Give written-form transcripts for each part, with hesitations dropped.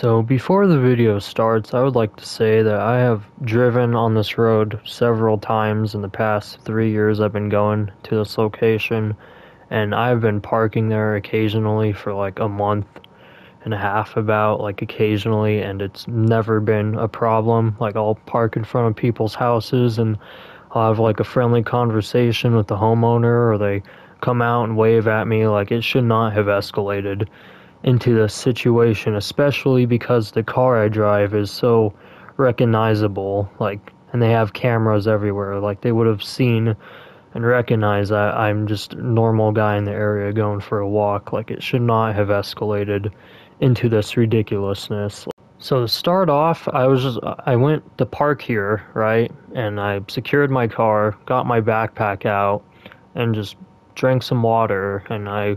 So before the video starts, I would like to say that I have driven on this road several times in the past 3 years I've been going to this location, and I've been parking there occasionally for like a month and a half about, like occasionally, and it's never been a problem. Like I'll park in front of people's houses and I'll have like a friendly conversation with the homeowner, or they come out and wave at me. Like it should not have escalated into this situation, especially because the car I drive is so recognizable, like, and they have cameras everywhere. Like they would have seen and recognized that I'm just a normal guy in the area going for a walk. Like it should not have escalated into this ridiculousness. So to start off, I went to park here, right? And I secured my car, got my backpack out, and just drank some water, and I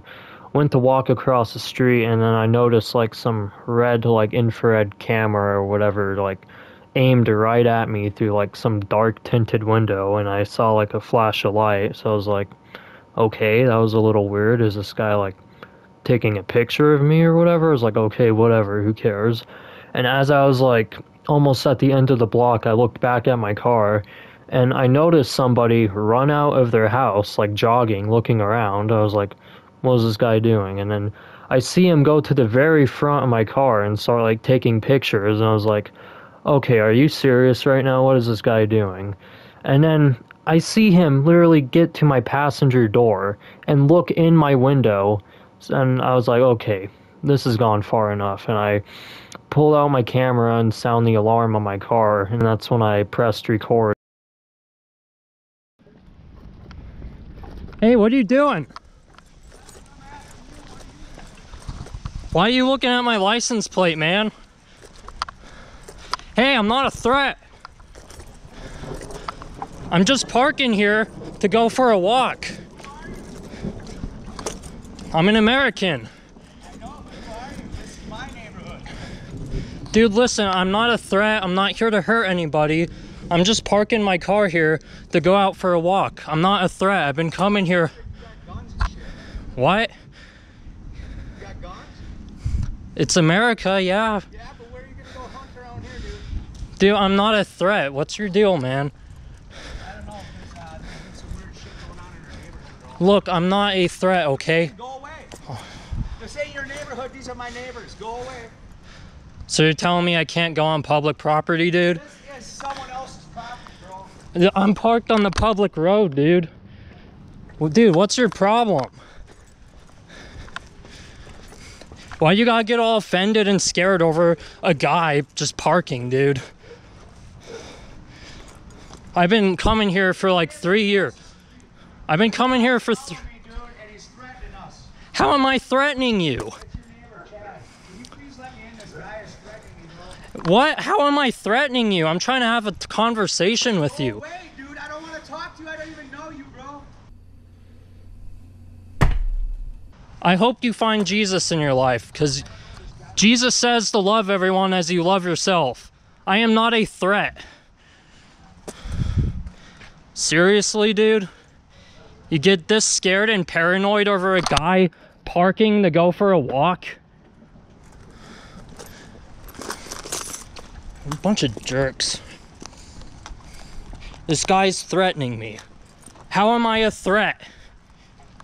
went to walk across the street, and then I noticed like some red, like infrared camera or whatever, like aimed right at me through like some dark tinted window, and I saw like a flash of light. So I was like, okay, that was a little weird. Is this guy like taking a picture of me or whatever? I was like, okay, whatever, who cares? And as I was like almost at the end of the block, I looked back at my car and I noticed somebody run out of their house, like jogging, looking around. I was like, what was this guy doing? And then I see him go to the very front of my car and start like taking pictures, and I was like, okay, are you serious right now? What is this guy doing? And then I see him literally get to my passenger door and look in my window, and I was like, okay, this has gone far enough. And I pulled out my camera and sound the alarm on my car, and that's when I pressed record. Hey, what are you doing? Why are you looking at my license plate, man? Hey, I'm not a threat. I'm just parking here to go for a walk. I'm an American. I know, but who are you? This is my neighborhood. Dude, listen, I'm not a threat. I'm not here to hurt anybody. I'm just parking my car here to go out for a walk. I'm not a threat. I've been coming here. You got guns and shit. What? You got guns? It's America, yeah. Yeah, but where are you gonna go hunt around here, dude? Dude, I'm not a threat. What's your deal, man? I don't know, there's some weird shit going on in your neighborhood, bro. Look, I'm not a threat, okay? Go away. This ain't your neighborhood, these are my neighbors. Go away. So you're telling me I can't go on public property, dude? This is someone else's property, bro. I'm parked on the public road, dude. Well, dude, what's your problem? Why you gotta get all offended and scared over a guy just parking, dude? I've been coming here for like 3 years. I've been coming here for Dude, and he's threatening us. How am I threatening you? It's your neighbor, Chad. Can you please let me in? This guy is threatening me, bro. What? How am I threatening you? I'm trying to have a conversation with you. Go away, dude. I don't want to talk to you. I don't even know you, bro. I hope you find Jesus in your life, because Jesus says to love everyone as you love yourself. I am not a threat. Seriously, dude? You get this scared and paranoid over a guy parking to go for a walk? A bunch of jerks. This guy's threatening me. How am I a threat?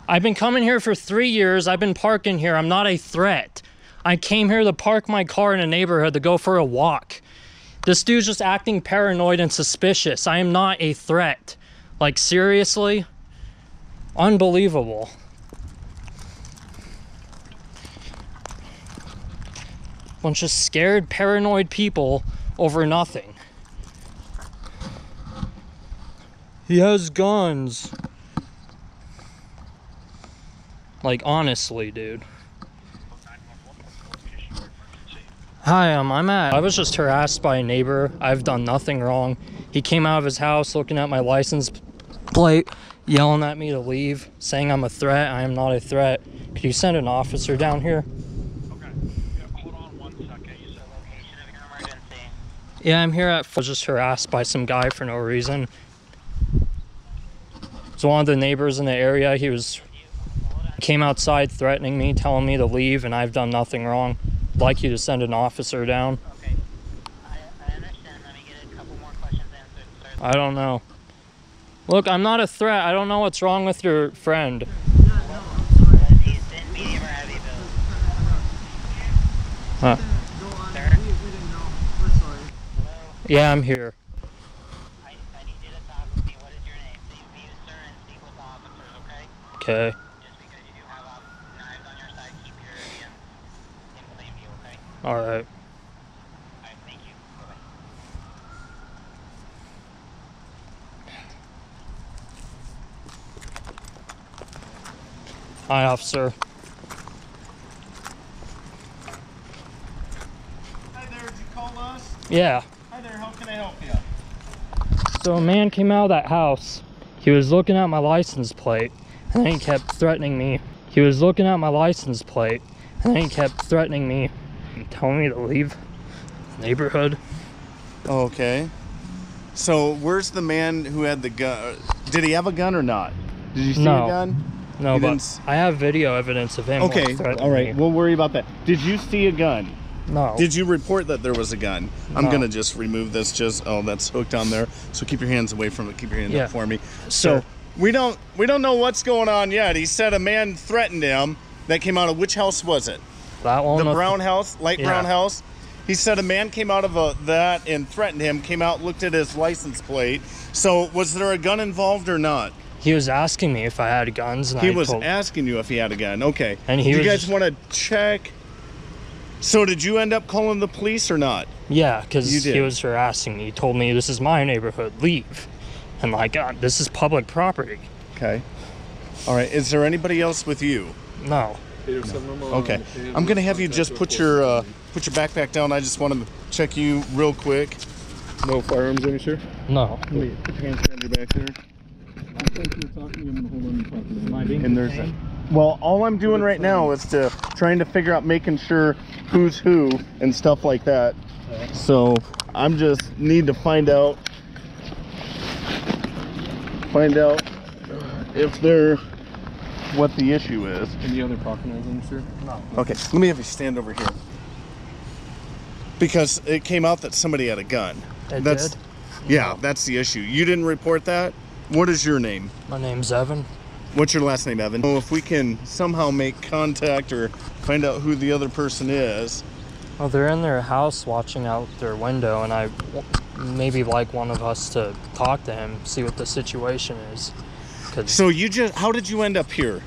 I've been coming here for 3 years. I've been parking here. I'm not a threat. I came here to park my car in a neighborhood to go for a walk. This dude's just acting paranoid and suspicious. I am not a threat. Like, seriously? Unbelievable. Bunch of scared, paranoid people over nothing. He has guns. Like, honestly, dude. Hi, I was just harassed by a neighbor. I've done nothing wrong. He came out of his house looking at my license plate, yelling at me to leave, saying I'm a threat. I am not a threat. Could you send an officer down here? Okay. Yeah, hold on 1 second. You said location of your emergency. Yeah, I'm here I was just harassed by some guy for no reason. It's one of the neighbors in the area. He came outside threatening me, telling me to leave, and I've done nothing wrong. like you to send an officer down. Okay. I understand. Let me get a couple more questions answered, sir. I don't know. Look, I'm not a threat. I don't know what's wrong with your friend. He's in medium or heavy bills. Huh. Sir? We didn't know. We're sorry. Hello? Yeah, I'm here. I need you to talk with me. What is your name? Please be you, sir, and speak with the officers, okay? Okay. Just because you do have knives on your side, keep your hands in plain view, okay? All right. Alright, thank you. Bye-bye. Hi, officer. Hi there, did you call us? Yeah. Hi there, how can I help you? So a man came out of that house. He was looking at my license plate, and then he kept threatening me. He was looking at my license plate, and then he kept threatening me, and telling me to leave the neighborhood. Okay. So where's the man who had the gun? Did he have a gun or not? Did you see No. a gun? No, You but didn't I have video evidence of him. Okay, threatening all right, me. we'll worry about that. Did you see a gun? No. Did you report that there was a gun? I'm No. gonna just remove this, oh, that's hooked on there. So keep your hands away from it, keep your hands Yeah. up for me. Sure. So we don't know what's going on yet. He said a man threatened him. That came out of, which house was it? That one. The with- brown house, light brown Yeah. house. He said a man came out of that and threatened him, came out, looked at his license plate. So was there a gun involved or not? He was asking me if I had guns, and He I was told. asking you if he had a gun. Okay. And he Do you was guys just- want to check? So did you end up calling the police or not? Yeah, You because did. he was harassing me. He told me, "This is my neighborhood. Leave." And like, this is public property. Okay. All right. Is there anybody else with you? No. Okay. I'm gonna have you just put your backpack down. I just want to check you real quick. No firearms, any, sir? No. Put your hands behind your back there. And there's a, well, all I'm doing right now is trying to figure out, making sure who's who and stuff like that. So I'm just need to find out if they're what the issue is. Any other pocket knives on you, sir? No. Okay, let me have you stand over here, because it came out that somebody had a gun. It That's did? yeah, No. that's the issue. You didn't report that. What is your name? My name's Evan. What's your last name, Evan? So if we can somehow make contact or find out who the other person is. Well, they're in their house watching out their window, and I maybe like one of us to talk to him, see what the situation is. So how did you end up here?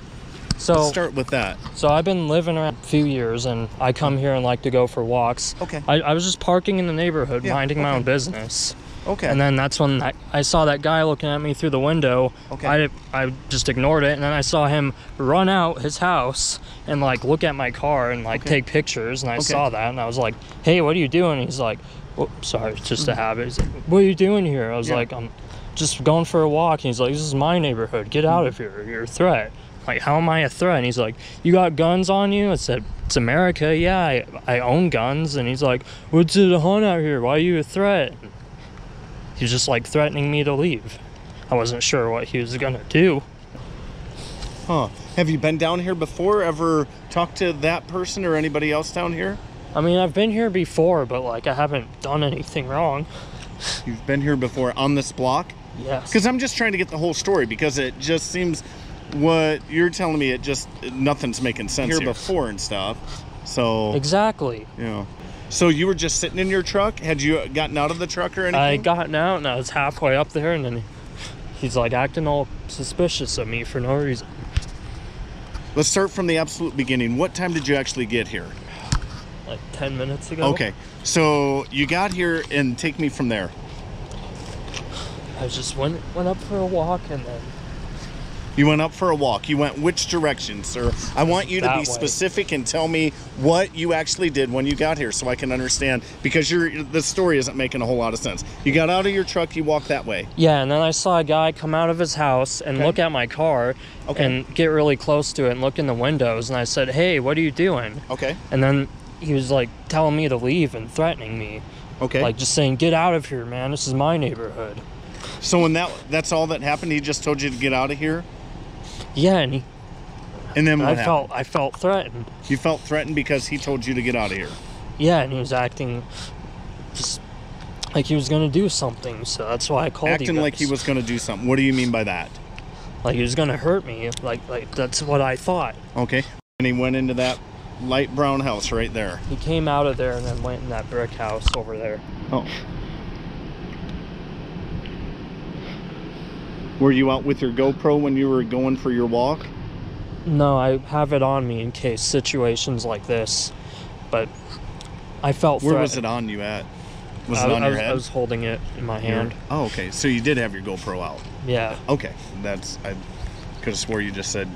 Let's So start with that. I've been living around a few years, and I come here and like to go for walks. Okay. I was just parking in the neighborhood, Yeah, minding my okay. own business. Okay. And then that's when I saw that guy looking at me through the window. Okay. I just ignored it, and then I saw him run out his house and like look at my car and like Okay. take pictures, and I Okay. saw that, and I was like, "Hey, what are you doing?" He's like, "Oh, sorry, it's just a habit." He's like, "What are you doing here?" I was Yeah. like, "I'm just going for a walk." And he's like, "This is my neighborhood. Get out of here. You're a threat." Like, how am I a threat? And he's like, "You got guns on you?" I said, "It's America. Yeah, I own guns." And he's like, "What's it a hunt out here? Why are you a threat?" He was just like threatening me to leave. I wasn't sure what he was gonna do. Huh. Have you been down here before? Ever talked to that person or anybody else down here? I mean, I've been here before, but like I haven't done anything wrong. You've been here before on this block? Yes. Because I'm just trying to get the whole story, because it just seems what you're telling me, nothing's making sense here before and stuff. So Exactly. you know. So you were just sitting in your truck? Had you gotten out of the truck or anything? I gotten out and I was halfway up there, and then he's like acting all suspicious of me for no reason. Let's start from the absolute beginning. What time did you actually get here? Like 10 minutes ago. Okay, so you got here, and take me from there. I just went up for a walk, and then You went up for a walk. You went which direction, sir? I want you to That be way. specific and tell me what you actually did when you got here, so I can understand, because the story isn't making a whole lot of sense. You got out of your truck, you walked that way. yeah, and then I saw a guy come out of his house and Okay. look at my car Okay. and get really close to it and look in the windows, and I said, "Hey, what are you doing?" Okay. And then he was like telling me to leave and threatening me. Okay. Like just saying, "Get out of here, man. This is my neighborhood." So when that's all that happened, he just told you to get out of here? Yeah, and And then what happened? I felt threatened. You felt threatened because he told you to get out of here. Yeah, and he was acting just like he was gonna do something, so that's why I called you Acting guys. like he was gonna do something. What do you mean by that? Like he was gonna hurt me. Like that's what I thought. Okay. And he went into that light brown house right there. He came out of there and then went in that brick house over there. Oh. Were you out with your GoPro when you were going for your walk? No, I have it on me in case situations like this, but I felt Where was it on you at? Was it on your head? I was holding it in my hand. Oh, okay. So you did have your GoPro out. Yeah. Okay. I could have swore you just said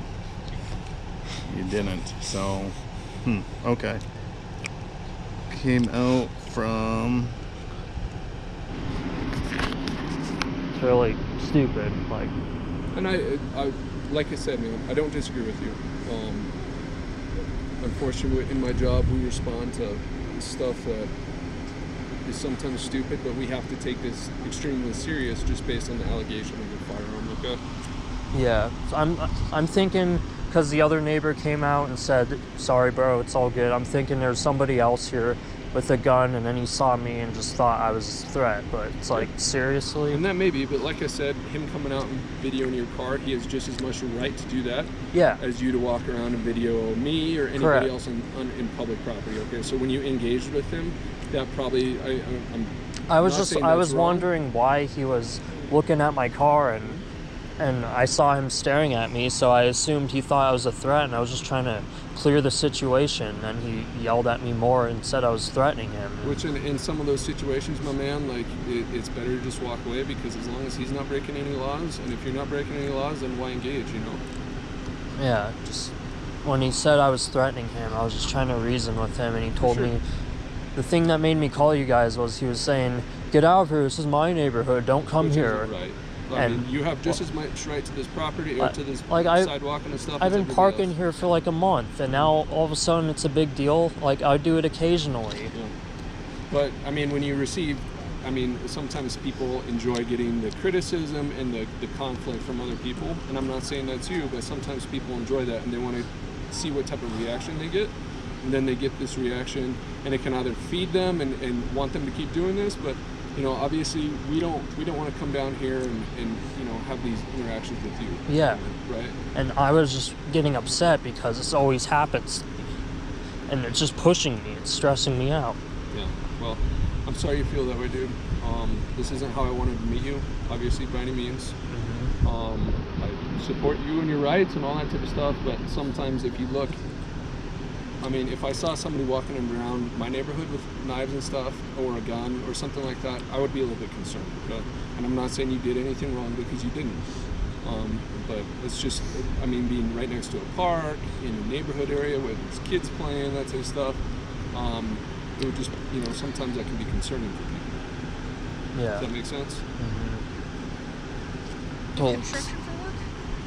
you didn't. So, okay. Came out from... It's really stupid, like... And I like I said, man, I don't disagree with you. Unfortunately, in my job, we respond to stuff that is sometimes stupid, but we have to take this extremely serious just based on the allegation of the firearm, okay? Yeah, so I'm thinking, because the other neighbor came out and said, sorry bro, it's all good, I'm thinking there's somebody else here with a gun, and then he saw me and just thought I was a threat, but it's like, seriously? And that may be, but like I said, him coming out and videoing your car, he has just as much a right to do that as you to walk around and video me or anybody else in public property, okay? So when you engaged with him, that probably, I was wondering why he was looking at my car, and I saw him staring at me, so I assumed he thought I was a threat, and I was just trying to clear the situation, and he yelled at me more and said I was threatening him. Which in some of those situations, my man, like, it's better to just walk away, because as long as he's not breaking any laws, and if you're not breaking any laws, then why engage, you know? Yeah, just when he said I was threatening him, I was just trying to reason with him, and he told me, the thing that made me call you guys was he was saying, get out of here, this is my neighborhood, don't come here. Right. I mean, you have just as much right to this property or to this sidewalk and stuff. I've been parking here for like a month, and now all of a sudden it's a big deal. Like, I do it occasionally. Yeah. But, I mean, when you receive, I mean, sometimes people enjoy getting the criticism and the conflict from other people, and I'm not saying that's you, but sometimes people enjoy that, and they want to see what type of reaction they get, and then they get this reaction, and it can either feed them and want them to keep doing this, but you know, obviously we don't want to come down here and you know, have these interactions with you. Yeah. Right. And I was just getting upset because this always happens to me. And it's just pushing me. It's stressing me out. Yeah. Well, I'm sorry you feel that way, dude. This isn't how I wanted to meet you, obviously, by any means. I support you and your rights and all that type of stuff, but sometimes if you look, I mean, if I saw somebody walking around my neighborhood with knives and stuff, or a gun, or something like that, I would be a little bit concerned, okay? And I'm not saying you did anything wrong, because you didn't. But it's just, I mean, being right next to a park, in a neighborhood area where there's kids playing, that type of stuff, it would just, you know, sometimes that can be concerning for people. Yeah. Does that make sense? Construction for work?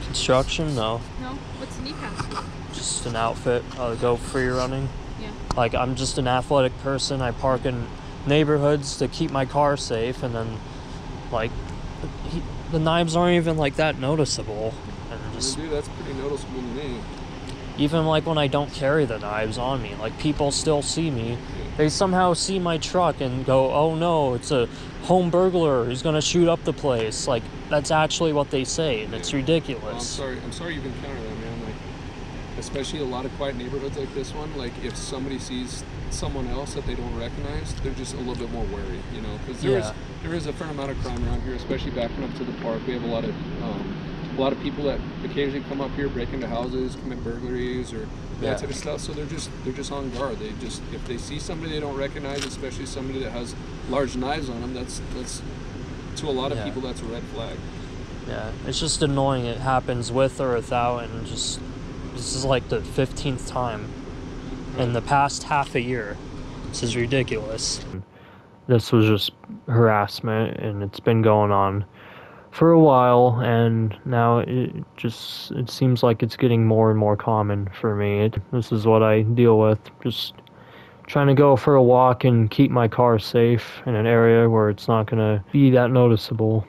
Construction? No. No? What's the knee pads for? Just an outfit. Go free running. Yeah. Like, I'm just an athletic person. I park in neighborhoods to keep my car safe, and then, like, the knives aren't even, like, that noticeable. And just, Dude, that's pretty noticeable to me. even, like, when I don't carry the knives on me, like, people still see me. They somehow see my truck and go, oh no, it's a home burglar who's gonna shoot up the place. Like, that's actually what they say, and it's ridiculous. Well, I'm sorry you've encountered that, man. Like, especially a lot of quiet neighborhoods like this one, like, if somebody sees someone else that they don't recognize, they're just a little bit more wary, you know, because there is a fair amount of crime around here, especially backing up to the park. We have a lot of people that occasionally come up here, break into houses, commit burglaries, or that type of stuff. So they're just on guard. They just, if they see somebody they don't recognize, especially somebody that has large knives on them, that's to a lot of people, that's a red flag. Yeah, it's just annoying. It happens with or without, and just, this is like the 15th time in the past half a year. This is ridiculous. This was just harassment, and it's been going on for a while, and now it seems like it's getting more and more common for me. This is what I deal with, just trying to go for a walk and keep my car safe in an area where it's not gonna be that noticeable.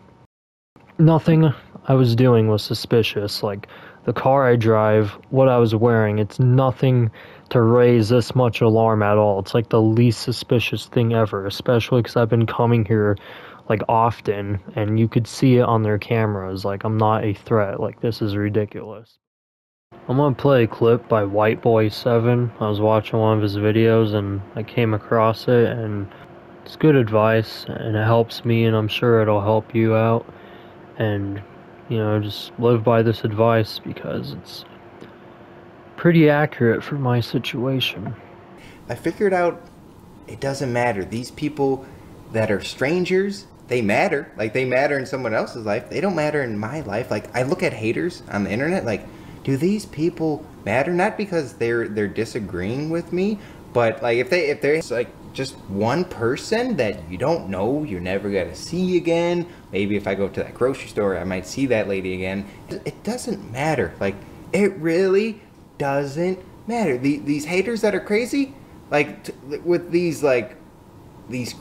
Nothing I was doing was suspicious. Like, the car I drive, what I was wearing, it's nothing to raise this much alarm at all. It's like the least suspicious thing ever, especially because I've been coming here like often, and you could see it on their cameras. Like, I'm not a threat. Like, this is ridiculous. I'm gonna play a clip by White Boy 7. I was watching one of his videos and I came across it, and it's good advice and it helps me, and I'm sure it'll help you out. And you know, just live by this advice because it's pretty accurate for my situation. I figured out it doesn't matter. These people that are strangers, they matter. Like, they matter in someone else's life. They don't matter in my life. Like, I look at haters on the internet, like, do these people matter? Not because they're disagreeing with me, but like if there's like just one person that you don't know, you're never gonna see again. Maybe if I go to that grocery store, I might see that lady again. It doesn't matter. Like, it really doesn't matter. These haters that are crazy, like with these like these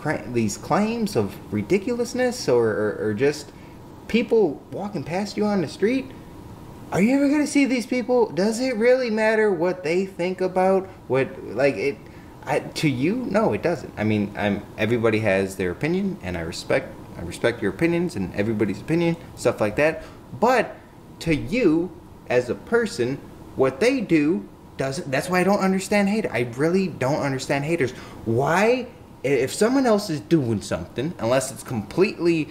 claims of ridiculousness, or just people walking past you on the street. Are you ever gonna see these people? Does it really matter what they think about what, like, it? To you, no, it doesn't. I mean, everybody has their opinion, and I respect your opinions and everybody's opinion, stuff like that. But to you, as a person, what they do doesn't. That's why I don't understand haters. I really don't understand haters. Why, if someone else is doing something, unless it's completely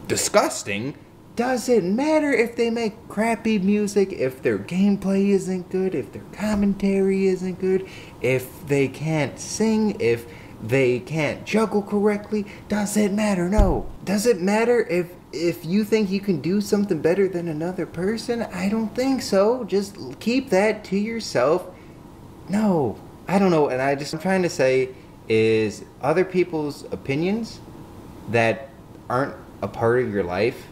disgusting, does it matter if they make crappy music, if their gameplay isn't good, if their commentary isn't good, if they can't sing, if they can't juggle correctly? Does it matter? No. Does it matter if you think you can do something better than another person? I don't think so. Just keep that to yourself. No. I don't know. And I'm trying to say is other people's opinions that aren't a part of your life,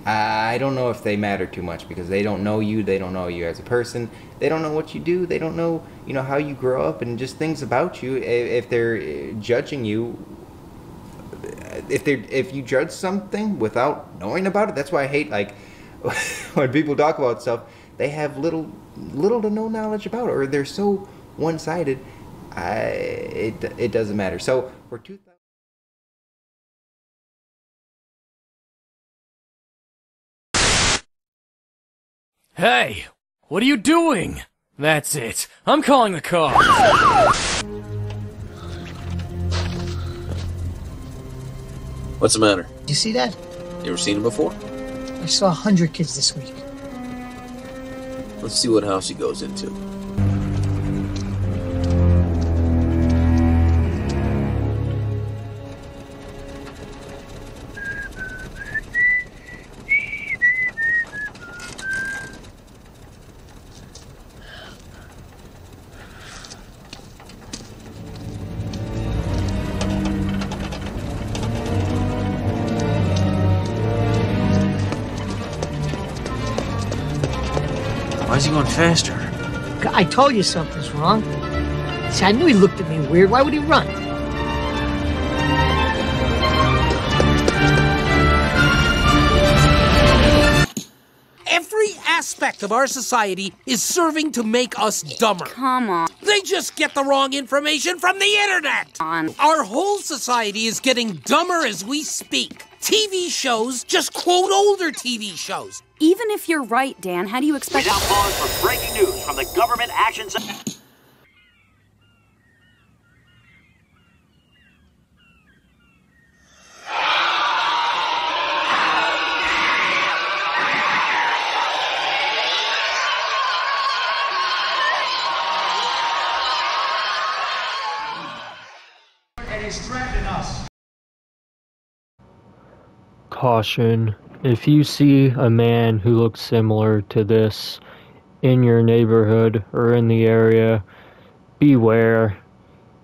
I don't know if they matter too much, because they don't know you. They don't know you as a person. They don't know what you do. They don't know, how you grow up and just things about you. If they're judging you, if you judge something without knowing about it, that's why I hate, like, when people talk about stuff, they have little to no knowledge about it, or they're so one-sided. It doesn't matter. So for 2000. Hey, what are you doing? That's it. I'm calling the cops. What's the matter? You see that? You ever seen him before? I saw 100 kids this week. Let's see what house he goes into. Why is he going faster? I told you something's wrong. See, I knew he looked at me weird. Why would he run? Every aspect of our society is serving to make us dumber. Come on. They just get the wrong information from the internet. Our whole society is getting dumber as we speak. TV shows just quote older TV shows. Even if you're right, Dan, how do you expect... We now pause for breaking news from the Government Action Center. And he's threatening us. Caution. If you see a man who looks similar to this in your neighborhood or in the area, beware.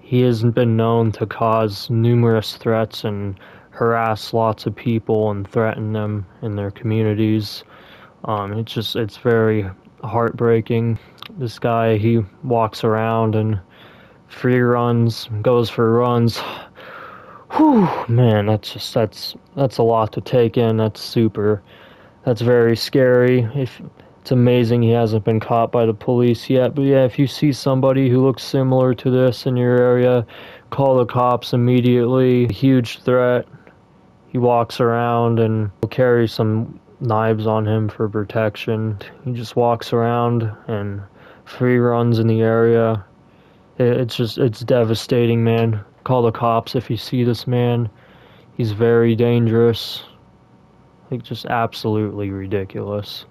He has been known to cause numerous threats and harass lots of people and threaten them in their communities. It's very heartbreaking. This guy, he walks around and free runs, goes for runs. Whew, man, that's a lot to take in. That's very scary. It's amazing he hasn't been caught by the police yet. But yeah, if you see somebody who looks similar to this in your area, call the cops immediately. Huge threat. He walks around and will carry some knives on him for protection. He just walks around and free runs in the area. It's devastating, man. Call the cops if you see this man. He's very dangerous. Like, just absolutely ridiculous.